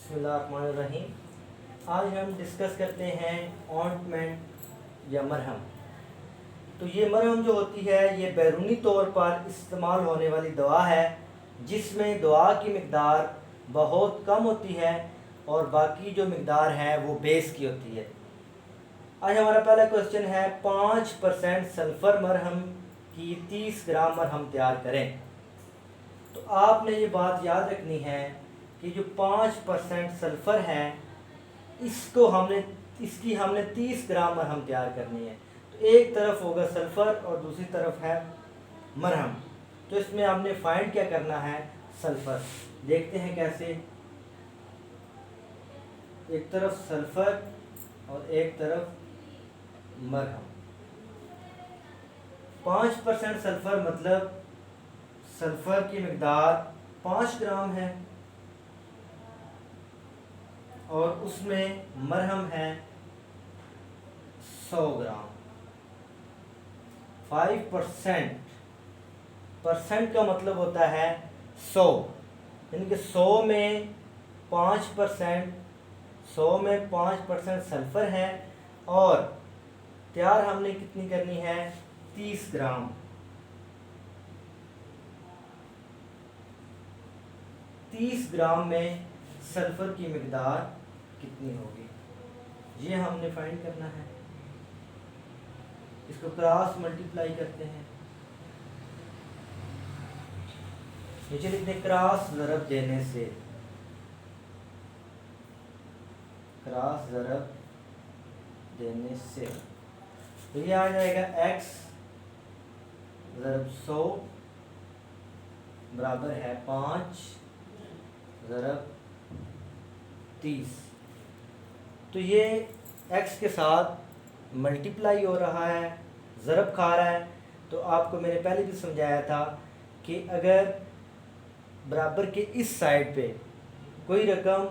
बिस्मिल्लाहिर्रहमानिर्रहीम। आज हम डिस्कस करते हैं ऑइंटमेंट या मरहम। तो ये मरहम जो होती है ये बैरूनी तौर पर इस्तेमाल होने वाली दवा है जिसमें दवा की मकदार बहुत कम होती है और बाकी जो मकदार है वो बेस की होती है। आज हमारा पहला क्वेश्चन है 5% सल्फ़र मरहम की 30 ग्राम मरहम तैयार करें। तो आपने ये बात याद रखनी है कि जो 5% सल्फ़र है इसकी हमने 30 ग्राम मरहम तैयार करनी है। तो एक तरफ होगा सल्फ़र और दूसरी तरफ है मरहम। तो इसमें हमने फाइंड क्या करना है, सल्फ़र। देखते हैं कैसे। एक तरफ सल्फ़र और एक तरफ मरहम। 5% सल्फ़र मतलब सल्फ़र की मकदार 5 ग्राम है और उसमें मरहम है 100 ग्राम। 5% परसेंट का मतलब होता है 100, यानी कि 100 में 5%, 100 में 5% सल्फ़र है और तैयार हमने कितनी करनी है, 30 ग्राम। 30 ग्राम में सल्फ़र की मकदार कितनी होगी ये हमने फाइंड करना है। इसको क्रॉस मल्टीप्लाई करते हैं। नीचे लिखते हैं क्रॉस ज़रब देने से, क्रॉस ज़रब देने से तो ये आ जाएगा x ज़रब 100 बराबर है 5 ज़रब 30। तो ये x के साथ मल्टीप्लाई हो रहा है, ज़रब खा रहा है। तो आपको मैंने पहले भी समझाया था कि अगर बराबर के इस साइड पे कोई रकम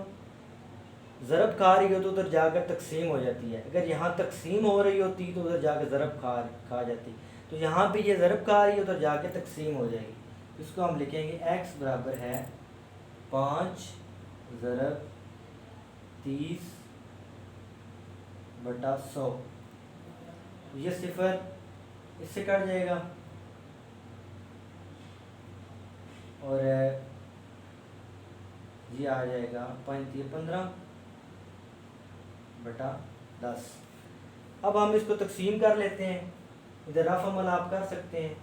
ज़रब खा रही हो तो उधर जाकर तकसीम हो जाती है। अगर यहाँ तकसीम हो रही होती तो उधर जाकर ज़रब खा जाती। तो यहाँ पे ये ज़रब खा रही है उधर जाकर तकसीम हो जाएगी। इसको हम लिखेंगे x बराबर है 5 ज़रब 30 बटा 100। ये सिफर इससे कट जाएगा और ये आ जाएगा 15 बटा 10। अब हम इसको तकसीम कर लेते हैं। इधर रफ अमल आप कर सकते हैं,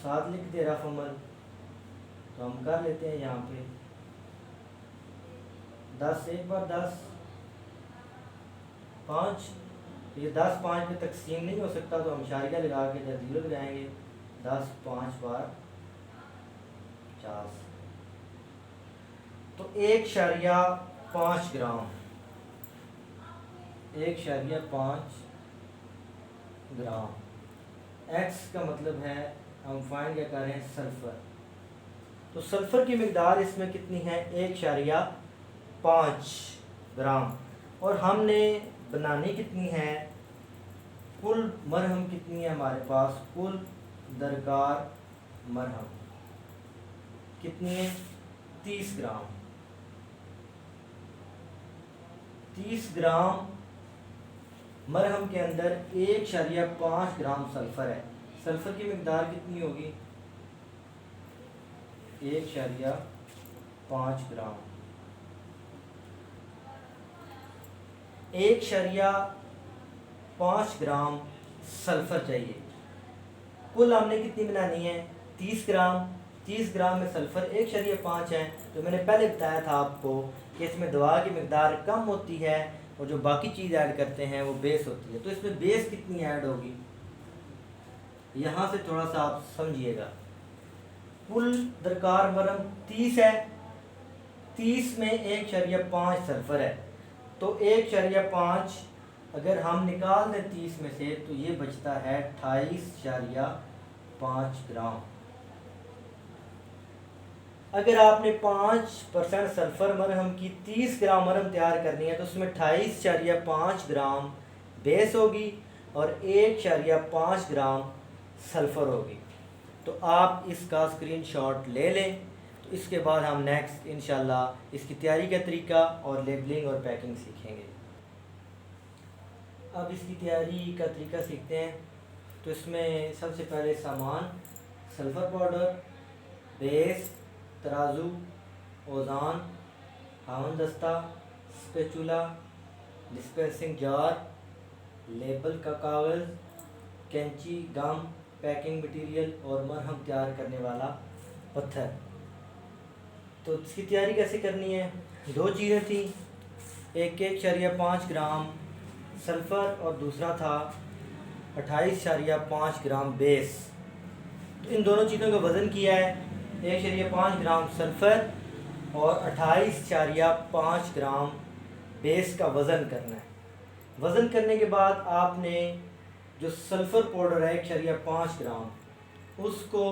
साथ लिख दे रफ अमल, तो हम कर लेते हैं। यहाँ पे 10 एक बार 10 5, ये 10 5 पे तकसीम नहीं हो सकता तो हम इशारिया लगा के इधर 0 लगाएंगे। 10 5 बार 50 तो 1.5 ग्राम, 1.5 ग्राम। x का मतलब है हम फाइंड क्या कर रहे हैं, सल्फ़र। तो सल्फ़र की मकदार इसमें कितनी है, 1.5 ग्राम। और हमने बनानी कितनी है, कुल मरहम कितनी है हमारे पास, कुल दरकार मरहम कितनी है, 30 ग्राम। 30 ग्राम मरहम के अंदर 1.5 ग्राम सल्फ़र है। सल्फ़र की मकदार कितनी होगी, 1.5 ग्राम। 1.5 ग्राम सल्फ़र चाहिए। कुल हमने कितनी बनानी है, 30 ग्राम। 30 ग्राम में सल्फ़र 1.5 है। तो मैंने पहले बताया था आपको कि इसमें दवा की मकदार कम होती है और जो बाकी चीज़ ऐड करते हैं वो बेस होती है। तो इसमें बेस कितनी ऐड होगी, यहाँ से थोड़ा सा आप समझिएगा। कुल दरकार मरहम 30 है, 30 में 1.5 सल्फ़र है। तो 1.5 अगर हम निकाल दें 30 में से तो ये बचता है 28.5 ग्राम। अगर आपने 5% सल्फ़र मरहम की 30 ग्राम मरहम तैयार करनी है तो उसमें 28.5 ग्राम बेस होगी और 1.5 ग्राम सल्फ़र होगी। तो आप इसका स्क्रीनशॉट ले लें। तो इसके बाद हम नेक्स्ट इंशाल्लाह इसकी तैयारी का तरीका और लेबलिंग और पैकिंग सीखेंगे। अब इसकी तैयारी का तरीका सीखते हैं। तो इसमें सबसे पहले सामान सल्फ़र पाउडर, बेस, तराजू, औज़ान, हावन दस्ता, स्पैचुला, डिस्पेंसिंग जार, लेबल का कागज़, कैंची, गम, पैकिंग मटेरियल और मरहम तैयार करने वाला पत्थर। तो इसकी तैयारी कैसे करनी है? दो चीज़ें थी, एक 1.5 ग्राम सल्फ़र और दूसरा था 28.5 ग्राम बेस। तो इन दोनों चीज़ों का वज़न किया है, 1.5 ग्राम सल्फ़र और 28.5 ग्राम बेस का वज़न करना है। वज़न करने के बाद आपने जो सल्फ़र पाउडर है 1.5 ग्राम, उसको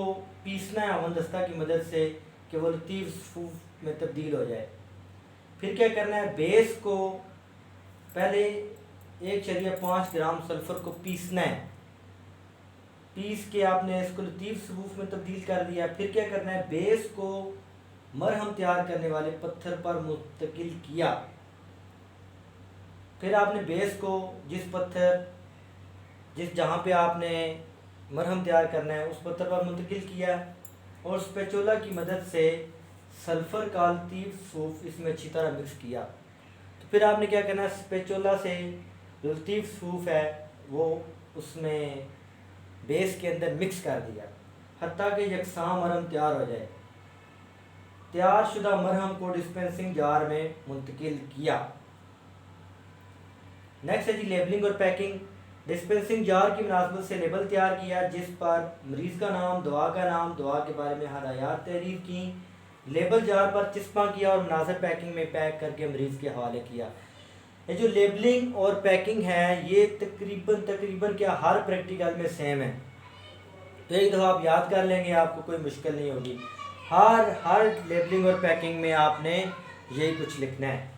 पीसना है अवन दस्ता की मदद से कि वो लतीफ़ सफ़ूफ में तब्दील हो जाए। फिर क्या करना है, बेस को पहले 1.5 ग्राम सल्फ़र को पीसना है, पीस के आपने इसको लतीफ़ सफ़ूफ में तब्दील कर दिया। फिर क्या करना है, बेस को मरहम तैयार करने वाले पत्थर पर मुंतकिल किया। फिर आपने बेस को जिस जहाँ पे आपने मरहम तैयार करना है उस पत्थर पर मुंतकिल किया और स्पैचुला की मदद से सल्फ़र का लतीफ़ सफ़ूफ इसमें अच्छी तरह मिक्स किया। तो फिर आपने क्या करना है, स्पैचुला से जो लतीफ़ सफ़ूफ है वो उसमें बेस के अंदर मिक्स कर दिया हत्ता कि यकसां मरहम तैयार हो जाए। तैयार शुदा मरहम को डिस्पेंसिंग जार में मुंतकिल किया। नेक्स्ट है जी लेबलिंग और पैकिंग। डिस्पेंसिंग जार की मुनासबत से लेबल तैयार किया जिस पर मरीज़ का नाम, दवा के बारे में हदायत तहरीर की, लेबल जार पर चिस्पा किया और मुनासिब पैकिंग में पैक करके मरीज़ के हवाले किया। ये जो लेबलिंग और पैकिंग है ये तकरीबन क्या हर प्रैक्टिकल में सेम है। तो एक दफ़ा आप याद कर लेंगे, आपको कोई मुश्किल नहीं होगी। हर लेबलिंग और पैकिंग में आपने यही कुछ लिखना है।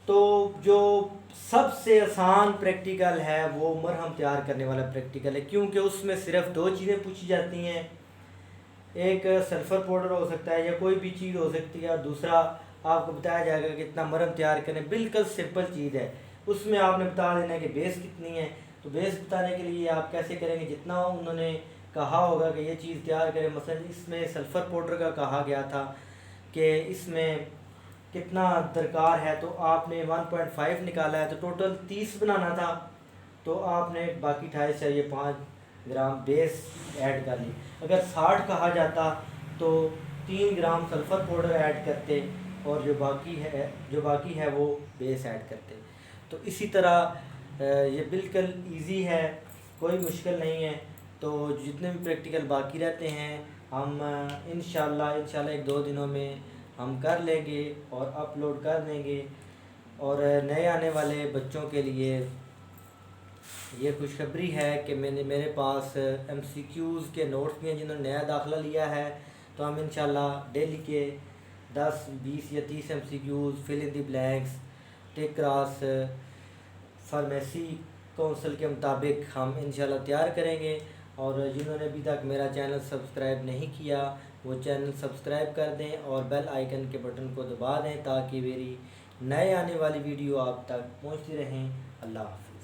तो जो सबसे आसान प्रैक्टिकल है वो मरहम तैयार करने वाला प्रैक्टिकल है, क्योंकि उसमें सिर्फ दो चीज़ें पूछी जाती हैं, एक सल्फ़र पाउडर हो सकता है या कोई भी चीज़ हो सकती है, और दूसरा आपको बताया जाएगा कि कितना मरहम तैयार करें। बिल्कुल सिंपल चीज़ है, उसमें आपने बता देना है कि बेस कितनी है। तो बेस बताने के लिए आप कैसे करेंगे, जितना उन्होंने कहा होगा कि ये चीज़ तैयार करें। मसलन इसमें सल्फ़र पाउडर का कहा गया था कि इसमें कितना दरकार है, तो आपने 1.5 निकाला है, तो टोटल 30 बनाना था, तो आपने बाकी 28.5 ग्राम बेस ऐड कर ली। अगर 60 कहा जाता तो 3 ग्राम सल्फ़र पाउडर ऐड करते और जो बाकी है वो बेस ऐड करते। तो इसी तरह ये बिल्कुल इजी है, कोई मुश्किल नहीं है। तो जितने भी प्रैक्टिकल बाकी रहते हैं हम इंशाल्लाह 1-2 दिनों में हम कर लेंगे और अपलोड कर देंगे। और नए आने वाले बच्चों के लिए ये खुशखबरी है कि मेरे पास MCQs के नोट्स भी हैं। जिन्होंने नया दाखिला लिया है तो हम इंशाल्लाह डेली के 10, 20 या 30 MCQs fill in the blanks take cross pharmacy council के मुताबिक हम इंशाल्लाह तैयार करेंगे। और जिन्होंने अभी तक मेरा चैनल सब्सक्राइब नहीं किया वो चैनल सब्सक्राइब कर दें और बेल आइकन के बटन को दबा दें ताकि मेरी नए आने वाली वीडियो आप तक पहुंचती रहें। अल्लाह हाफ़िज़।